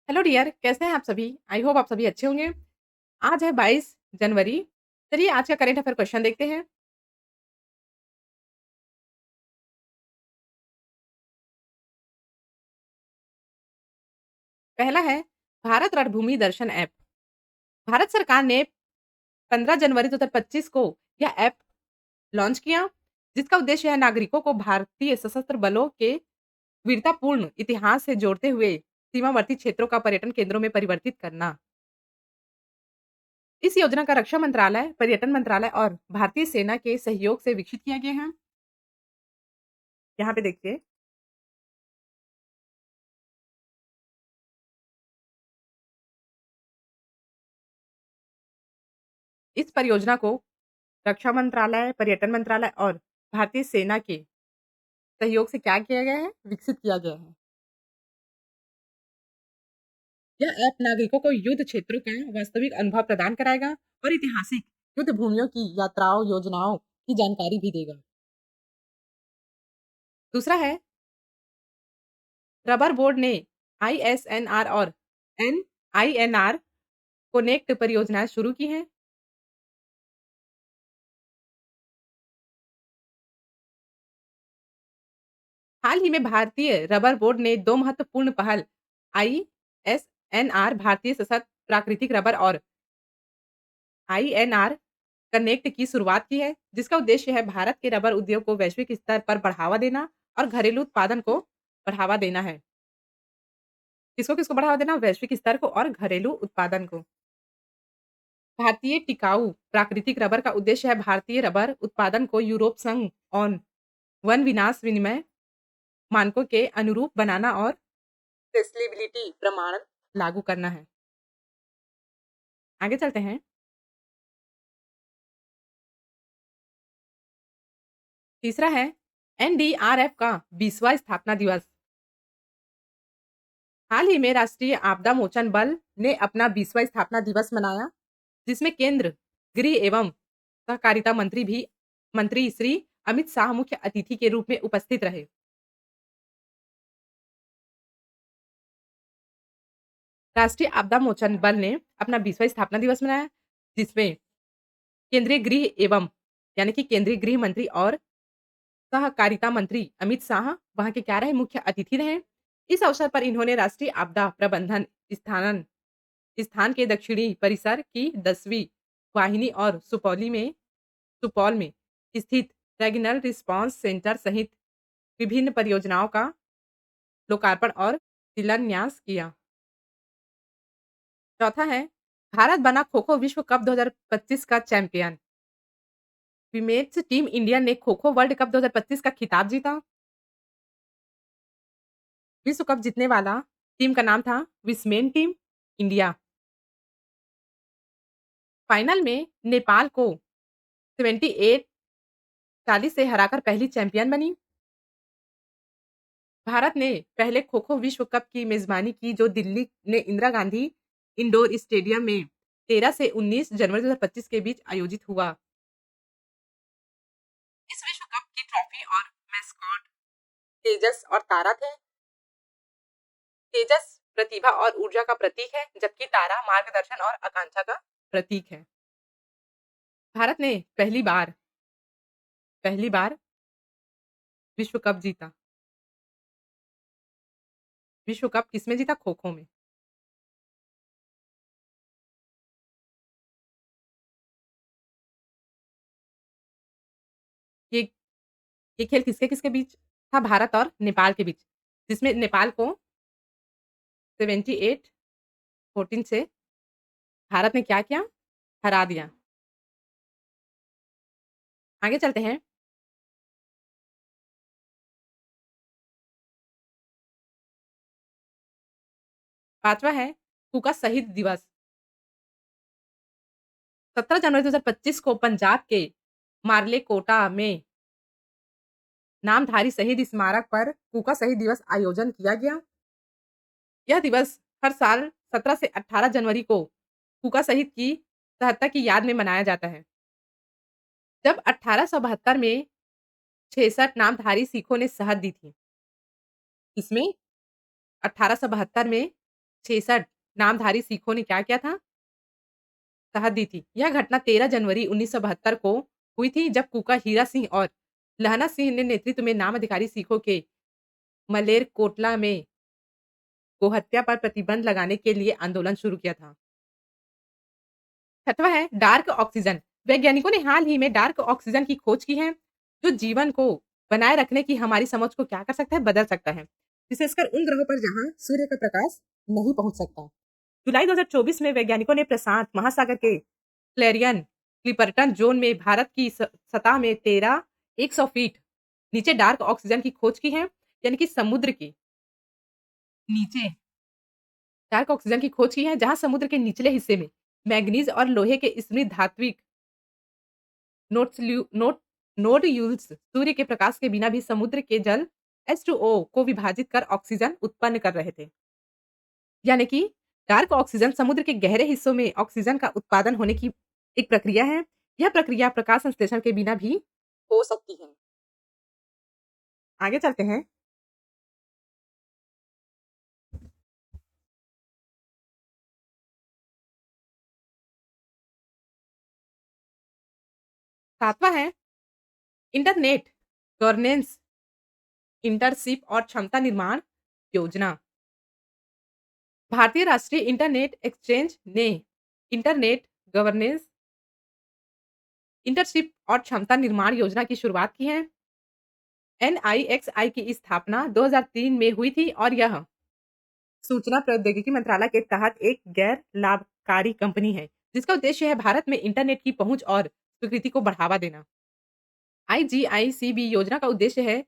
Hello dear, कैसे हैं आप सभी? आई होप आप सभी अच्छे होंगे। आज है 22 जनवरी। चलिए आज का करंट अफेयर क्वेश्चन देखते हैं। पहला है भारत रणभूमि दर्शन ऐप। भारत सरकार ने 15 जनवरी 2025 को यह ऐप लॉन्च किया, जिसका उद्देश्य है नागरिकों को भारतीय सशस्त्र बलों के वीरतापूर्ण इतिहास से जोड़ते हुए सीमावर्ती क्षेत्रों का पर्यटन केंद्रों में परिवर्तित करना। इस योजना का रक्षा मंत्रालय, पर्यटन मंत्रालय और भारतीय सेना के सहयोग से विकसित किया गया है। यहाँ पे देखिए, इस परियोजना को रक्षा मंत्रालय, पर्यटन मंत्रालय और भारतीय सेना के सहयोग से क्या किया गया है? विकसित किया गया है। यह ऐप नागरिकों को युद्ध क्षेत्रों का वास्तविक अनुभव प्रदान कराएगा और ऐतिहासिक युद्ध भूमियों की यात्राओं, योजनाओं की जानकारी भी देगा। दूसरा है, रबर बोर्ड ने आईएसएनआर और एनआईएनआर कनेक्ट परियोजनाएं शुरू की हैं। हाल ही में भारतीय रबर बोर्ड ने दो महत्वपूर्ण पहल आईएसएनआर भारतीय सशक्त प्राकृतिक रबर और आईएनआर कनेक्ट की शुरुआत की है, जिसका उद्देश्य है भारत के रबर उद्योग को वैश्विक स्तर पर बढ़ावा देना और घरेलू उत्पादन को बढ़ावा देना है। किसको-किसको बढ़ावा देना? वैश्विक स्तर को और घरेलू उत्पादन को। भारतीय टिकाऊ प्राकृतिक रबर का उद्देश्य है भारतीय रबर उत्पादन को यूरोप संघ और वन विनाश विनिमय मानकों के अनुरूप बनाना और सस्टेनेबिलिटी प्रमाण लागू करना है। आगे चलते हैं। तीसरा है एनडीआरएफ का 20वां स्थापना दिवस। हाल ही में राष्ट्रीय आपदा मोचन बल ने अपना 20वां स्थापना दिवस मनाया, जिसमें केंद्र गृह एवं सहकारिता मंत्री श्री अमित शाह मुख्य अतिथि के रूप में उपस्थित रहे। राष्ट्रीय आपदा मोचन बल ने अपना 20वां स्थापना दिवस मनाया, जिसमें केंद्रीय गृह एवं यानी कि केंद्रीय गृह मंत्री और सहकारिता मंत्री अमित शाह वहां के क्या रहे? मुख्य अतिथि रहे। इस अवसर पर इन्होंने राष्ट्रीय आपदा प्रबंधन स्थान के दक्षिणी परिसर की 10वीं वाहिनी और सुपौल में स्थित रीजनल रिस्पांस सेंटर सहित विभिन्न परियोजनाओं का लोकार्पण और शिलान्यास किया। चौथा है, भारत बना खो-खो विश्व कप 2025 का चैंपियन। विमेन्स टीम इंडिया ने खो-खो वर्ल्ड कप 2025 का खिताब जीता। विश्व कप जीतने वाला टीम का नाम था विस्मेन टीम इंडिया। फाइनल में नेपाल को 78 40 से हराकर पहली चैंपियन बनी। भारत ने पहले खो-खो विश्व कप की मेज़बानी की, जो दिल्ली ने इंदिरा गांधी इंडोर स्टेडियम में 13 से 19 जनवरी 2025 के बीच आयोजित हुआ। इस विश्व कप की ट्रॉफी और मैस्कॉट तेजस और तारा थे। तेजस प्रतिभा और ऊर्जा का प्रतीक है, जबकि तारा मार्गदर्शन और आकांक्षा का प्रतीक है। भारत ने पहली बार विश्व कप जीता। विश्व कप किसमें जीता? खो-खो में। ये ये खेल किसके-किसके बीच था? भारत और नेपाल के बीच, जिसमें नेपाल को 78-14 से भारत ने क्या किया? हरा दिया। आगे चलते हैं। 5वां है कूका शहीद दिवस। 17 जनवरी 2025 को पंजाब के मारलेकोटा में नामधारी शहीद स्मारक पर कूका शहीद दिवस आयोजन किया गया। यह दिवस हर साल 17 से 18 जनवरी को कूका शहीद की सहत्ता की याद में मनाया जाता है। जब 1872 में 66 नामधारी सिखों ने शहद दी थी। इसमें 1872 में 66 नामधारी सिखों ने क्या किया था? शहादत दी थी। यह घटना 13 जनवरी 1972 को हुई थी जब कुका हीरा सिंह और लहना सिंह ने नेतृत्व में नाम अधिकारी सिखों के मलेरकोटला में गोहत्या पर प्रतिबंध लगाने के लिए आंदोलन शुरू किया था। 6वां है डार्क ऑक्सीजन। वैज्ञानिकों ने हाल ही में डार्क ऑक्सीजन की खोज की है, जो जीवन को बनाए रखने की हमारी समझ को क्या कर सकता है, बदल सकता है। विशेषकर उन ग्रहों पर जहाँ सूर्य का प्रकाश नहीं पहुँच सकता। जुलाई 2024 में वैज्ञानिकों ने प्रशांत महासागर के क्लैरियन क्लिपर्टन ज़ोन में भारत की सतह में 100 फीट नीचे डार्क ऑक्सीजन की खोज की है, यानी कि समुद्र के नीचे डार्क ऑक्सीजन की खोज की है, जहाँ समुद्र के निचले हिस्से में मैंगनीज और लोहे के समृद्ध धात्विक नोट्सल्यू नोट नोड्यूल्स सूर्य के प्रकाश के बिना भी समुद्र के जल H2O को विभाजित कर ऑक्सीजन उत्पन्न कर रहे थे। यानी कि डार्क ऑक्सीजन समुद्र के गहरे हिस्सों में ऑक्सीजन का उत्पादन होने की एक प्रक्रिया है। यह प्रक्रिया प्रकाश संश्लेषण के बिना भी हो सकती है। आगे चलते हैं। 7वां है इंटरनेट गवर्नेंस इंटर्नशिप और क्षमता निर्माण योजना। भारतीय राष्ट्रीय इंटरनेट एक्सचेंज ने इंटरनेट गवर्नेंस इंटर्नशिप और क्षमता निर्माण योजना की शुरुआत की है। एनआईएक्सआई की स्थापना 2003 में हुई थी और यह सूचना प्रौद्योगिकी मंत्रालय के तहत एक गैर लाभकारी कंपनी है, जिसका उद्देश्य है भारत में इंटरनेट की पहुंच और स्वीकृति को बढ़ावा देना। आईजीआईसीबी योजना का उद्देश्य है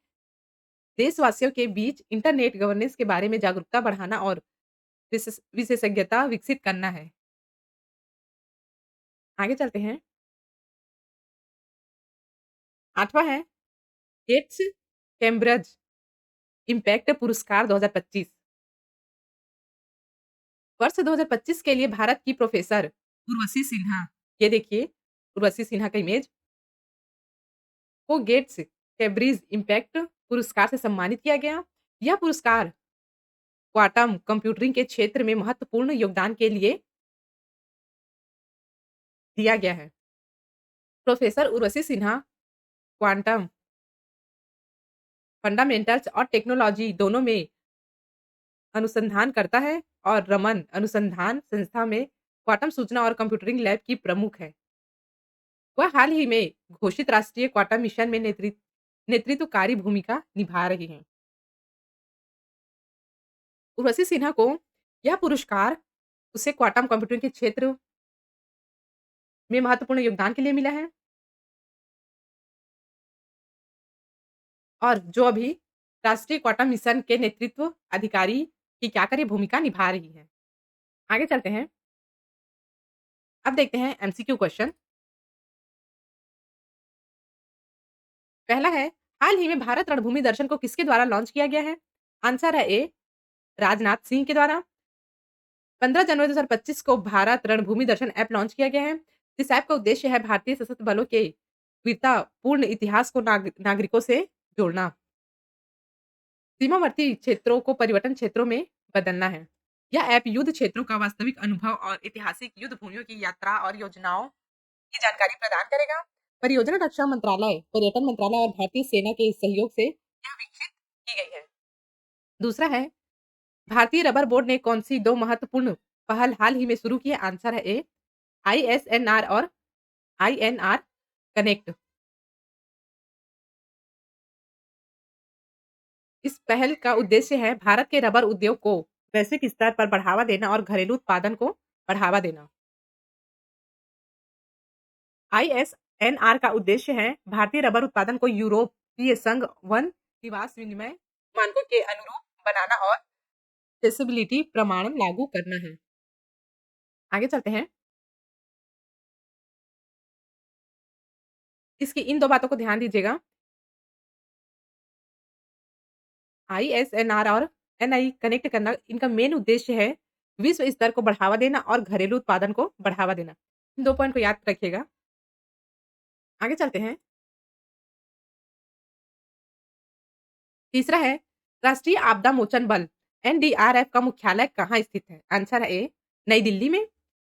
देशवासियों के बीच इंटरनेट गवर्नेंस के बारे में जागरूकता बढ़ाना और विशेषज्ञता विकसित करना है। आगे चलते हैं। 8वां है गेट्स कैम्ब्रिज इम्पैक्ट पुरस्कार 2025। वर्ष 2025 के लिए भारत की प्रोफेसर उर्वशी सिन्हा, ये देखिए उर्वशी सिन्हा का इमेज, को गेट्स कैम्ब्रिज इम्पैक्ट पुरस्कार से सम्मानित किया गया। यह पुरस्कार क्वांटम कंप्यूटिंग के क्षेत्र में महत्वपूर्ण योगदान के लिए दिया गया है। Professor Urvashi Sinha quantum fundamentals और टेक्नोलॉजी दोनों में अनुसंधान करता है और रमन अनुसंधान संस्था में क्वांटम सूचना और कंप्यूटिंग लैब की प्रमुख है। वह हाल ही में घोषित राष्ट्रीय क्वांटम मिशन में नेतृत्वकारी भूमिका निभा रही हैं। उर्वशी सिन्हा को यह पुरस्कार उसे क्वांटम कंप्यूटिंग के क्षेत्र में महत्वपूर्ण योगदान के लिए मिला है और जो अभी राष्ट्रीय क्वांटम मिशन के नेतृत्व अधिकारी की क्या कार्य भूमिका निभा रही है। आगे चलते हैं। अब देखते हैं एमसीक्यू क्वेश्चन। पहला है हाल ही में भारत रणभूमि दर्शन को किसके द्वारा लॉन्च किया गया है? आंसर है ए राजनाथ सिंह के द्वारा। 15 जनवरी 2025 को भारत रणभूमि दर्शन ऐप लॉन्च किया गया है। इस ऐप का उद्देश्य है भारतीय सशस्त्र बलों के वीरतापूर्ण इतिहास को नागरिकों से जोड़ना। सीमावर्ती क्षेत्रों को परिवर्तन क्षेत्रों में बदलना है। यह ऐप युद्ध क्षेत्रों का वास्तविक अनुभव और ऐतिहासिक युद्ध भूमियों की यात्रा और योजनाओं की जानकारी प्रदान करेगा। परियोजना रक्षा मंत्रालय, पर्यटन मंत्रालय और भारतीय सेना के सहयोग से यह विकसित की गई है। दूसरा है भारतीय रबर बोर्ड ने कौन-सी 2 महत्वपूर्ण पहल हाल ही में शुरू की है? आंसर है ए आईएसएनआर और आईएनआर कनेक्ट। इस पहल का उद्देश्य है भारत के रबर उद्योग को वैश्विक स्तर पर बढ़ावा देना और घरेलू उत्पादन को बढ़ावा देना। आईएसएनआर का उद्देश्य है भारतीय रबर उत्पादन को यूरोपीय संघ वन निवास विनिमय मानकों के अनुरूप बनाना और ट्रेसेबिलिटी प्रमाणन लागू करना है। आगे चलते हैं। इसकी इन 2 बातों को ध्यान दीजिएगा। आईएसएनआर और एनआई कनेक्ट करना इनका मेन उद्देश्य है विश्व स्तर को बढ़ावा देना और घरेलू उत्पादन को बढ़ावा देना। इन 2 पॉइंट को याद रखिएगा। आगे चलते हैं। तीसरा है राष्ट्रीय आपदा मोचन बल एनडीआरएफ का मुख्यालय कहाँ स्थित है? आंसर है ए, नई दिल्ली में।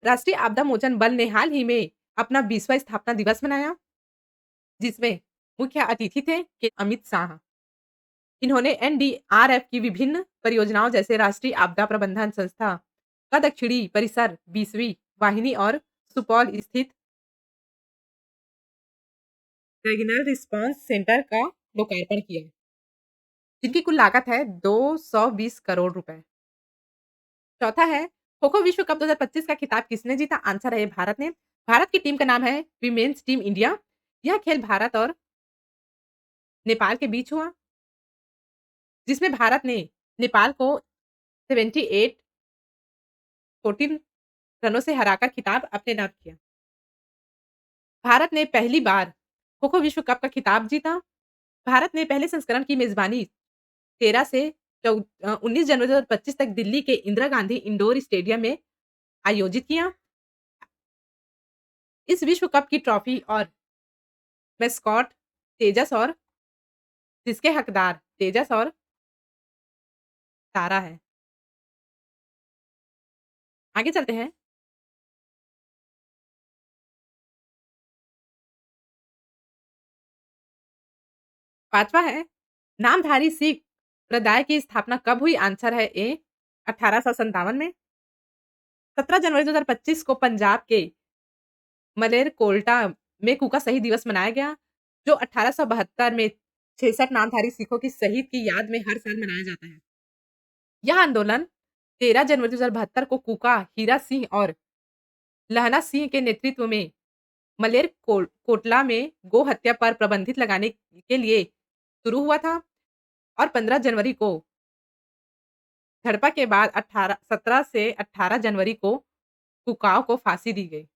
राष्ट्रीय आपदा मोचन बल ने हाल ही में अपना 20वाँ स्थापना दिवस मनाया, जिसमें मुख्य अतिथि थे के अमित शाह। इन्होंने एनडीआरएफ की विभिन्न परियोजनाओं जैसे राष्ट्रीय आपदा प्रबंधन संस्था का दक्षिणी परिसर 20वीं वाहिनी और सुपौल स्थित रीजनल रिस्पांस सेंटर का लोकार्पण किया, जिनकी कुल लागत है 220 करोड़ रुपए। चौथा है, खो-खो विश्व कप 2025 का खिताब किसने जीता? आंसर है भारत ने। भारत की टीम का नाम है विमेन्स टीम इंडिया। यह खेल भारत और नेपाल के बीच हुआ, जिसमें भारत ने नेपाल को 78-14 रनों से हराकर खिताब अपने नाम किया। भारत ने पहली बार खो-खो विश्व कप का खिताब जीता। भारत ने पहले संस्करण की मेज़बानी 13 से 19 जनवरी 2025 तक दिल्ली के इंदिरा गांधी इंडोर स्टेडियम में आयोजित किया। इस विश्व कप की ट्रॉफी और मैस्कॉट तेजस और जिसके हकदार तेजस और तारा है। आगे चलते हैं। 5वां है, नामधारी सिख सम्प्रदाय की स्थापना कब हुई? आंसर है ए, 1857 में। 17 जनवरी 2025 को पंजाब के मलेरकोटला में कूका शहीद दिवस मनाया गया, जो 1872 में 66 नामधारी सिखों की शहीद की याद में हर साल मनाया जाता है। यह आंदोलन 13 जनवरी 2072 को कूका, हीरा सिंह और लहना सिंह के नेतृत्व में कोटला में गो हत्या पर प्रतिबंध लगाने के लिए शुरू हुआ था और 15 जनवरी को झड़पा के बाद 17 से 18 जनवरी को कुकाओं को फांसी दी गई।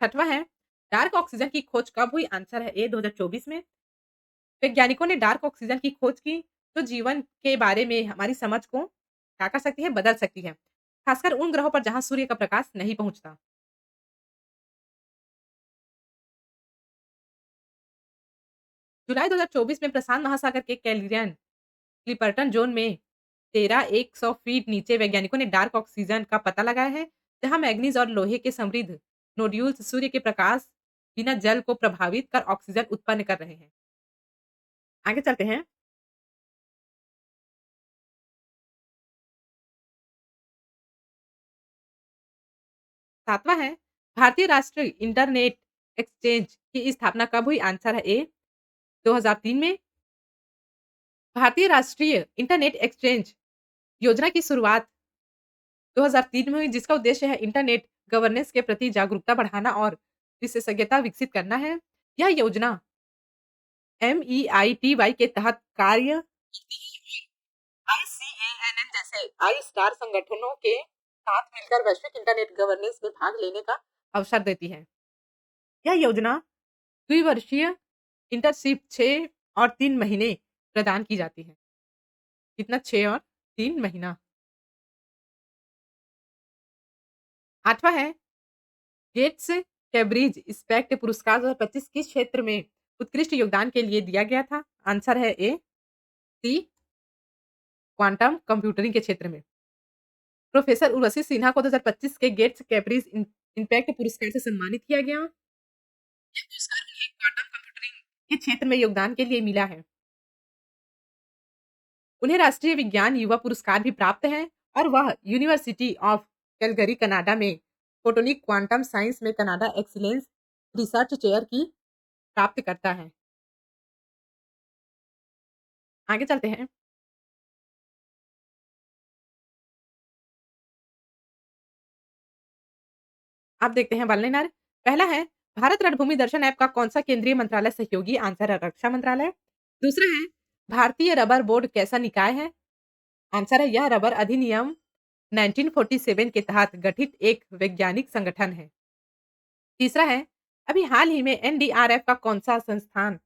6वां है, डार्क ऑक्सीजन की खोज कब हुई? आंसर है ए, 2024 में। वैज्ञानिकों ने डार्क ऑक्सीजन की खोज की, जो जीवन के बारे में हमारी समझ को क्या कर सकती है? बदल सकती है, खासकर उन ग्रहों पर जहां सूर्य का प्रकाश नहीं पहुंचता। जुलाई 2024 में प्रशांत महासागर के कैलियन क्लिपर्टन ज़ोन में 13,100 फीट नीचे वैज्ञानिकों ने डार्क ऑक्सीजन का पता लगाया है, जहां मैंगनीज और लोहे के समृद्ध नोड्यूल्स सूर्य के प्रकाश बिना जल को प्रभावित कर ऑक्सीजन उत्पन्न कर रहे हैं। आगे चलते हैं। 7वां है, भारतीय राष्ट्रीय इंटरनेट एक्सचेंज की स्थापना कब हुई? आंसर है ए, 2003 में। भारतीय राष्ट्रीय इंटरनेट एक्सचेंज योजना की शुरुआत 2003 में हुई, जिसका उद्देश्य है इंटरनेट गवर्नेंस के प्रति जागरूकता बढ़ाना और विशेषज्ञता विकसित करना है। यह योजना MEITY के तहत कार्य ICANN जैसे आई स्टार संगठनों के साथ मिलकर वैश्विक इंटरनेट गवर्नेंस में भाग लेने का अवसर देती है। यह योजना द्विवर्षीय इंटर्नशिप 6 और 3 महीने प्रदान की जाती है। कितना? 6 और 3 महीना। 8वां है, गेट्स कैम्ब्रिज स्पेक्ट पुरस्कार 2025 किस क्षेत्र में उत्कृष्ट योगदान के लिए दिया गया था? आंसर है ए, सी, क्वांटम कंप्यूटिंग के क्षेत्र में। प्रोफेसर उर्वशी सिन्हा को 2025 के गेट्स कैम्ब्रिज इम्पैक्ट पुरस्कार से सम्मानित किया गया। ये पुरस्कार उन्हें क्वांटम कंप्यूटिंग के क्षेत्र में योगदान के लिए मिला है। उन्हें राष्ट्रीय विज्ञान युवा पुरस्कार भी प्राप्त है और वह यूनिवर्सिटी ऑफ कैलगरी कनाडा में फोटोनिक क्वांटम साइंस में कनाडा एक्सीलेंस रिसर्च चेयर की प्राप्त करता है। आगे चलते हैं। आप देखते हैं वल्लेनार। पहला है, भारत रणभूमि दर्शन ऐप का कौन-सा केंद्रीय मंत्रालय सहयोगी? आंसर है रक्षा मंत्रालय। दूसरा है, भारतीय रबर बोर्ड कैसा निकाय है? आंसर है यह रबर अधिनियम 1947 के तहत गठित एक वैज्ञानिक संगठन है। तीसरा है, अभी हाल ही में एनडीआरएफ का कौन-सा संस्थान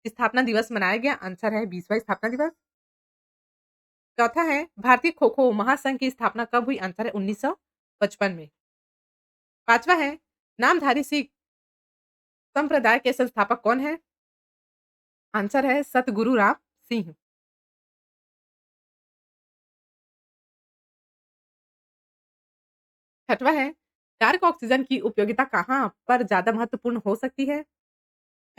स्थापना दिवस मनाया गया? आंसर है 20वाँ स्थापना दिवस। चौथा है, भारतीय खो-खो महासंघ की स्थापना कब हुई? आंसर है 1955 में। पाँचवा है, नामधारी सिख संप्रदाय के संस्थापक कौन है? आंसर है सतगुरु राम सिंह। 6वां है, डार्क ऑक्सीजन की उपयोगिता कहाँ पर ज़्यादा महत्वपूर्ण हो सकती है?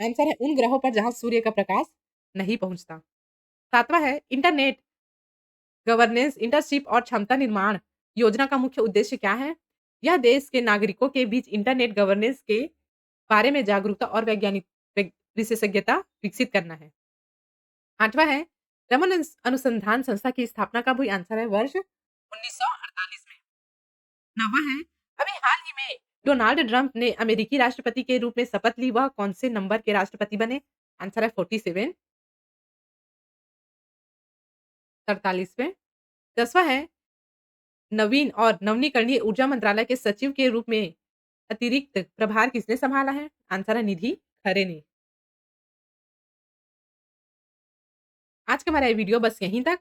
आंसर है उन ग्रहों पर जहाँ सूर्य का प्रकाश नहीं पहुँचता। 7वां है, इंटरनेट गवर्नेंस, इंटर्नशिप और क्षमता निर्माण योजना का मुख्य उद्देश्य क्या है? यह देश के नागरिकों के बीच इंटरनेट गवर्नेंस के बारे में जागरूकता और विशेषज्ञता विकसित करना है। 8वां है, रमन अनुसंधान संस्था की स्थापना कब हुई? आंसर है वर्ष 1948 में। 9वां है, अभी हाल ही में डोनाल्ड ट्रंप ने अमेरिकी राष्ट्रपति के रूप में शपथ ली, वह कौन से नंबर के राष्ट्रपति बने? आंसर है 47। 43वें। 10वां है, नवीन और नवीनीकरणीय ऊर्जा मंत्रालय के सचिव के रूप में अतिरिक्त प्रभार किसने संभाला है? आंसर है निधि खरे ने। आज का हमारा ये वीडियो बस यहीं तक।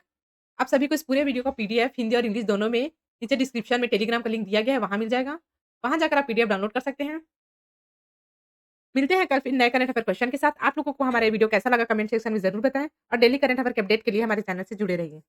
आप सभी को इस पूरे वीडियो का पीडीएफ हिंदी और इंग्लिश दोनों में नीचे डिस्क्रिप्शन में टेलीग्राम का लिंक दिया गया है, वहाँ मिल जाएगा। वहाँ जाकर आप पीडीएफ डाउनलोड कर सकते हैं। मिलते हैं कल फिर नए करंट अफेयर क्वेश्चन के साथ। आप लोगों को हमारा ये वीडियो कैसा लगा कमेंट सेक्शन में ज़रूर बताएँ और डेली करंट अफेयर के अपडेट के लिए हमारे चैनल से जुड़े रहिए।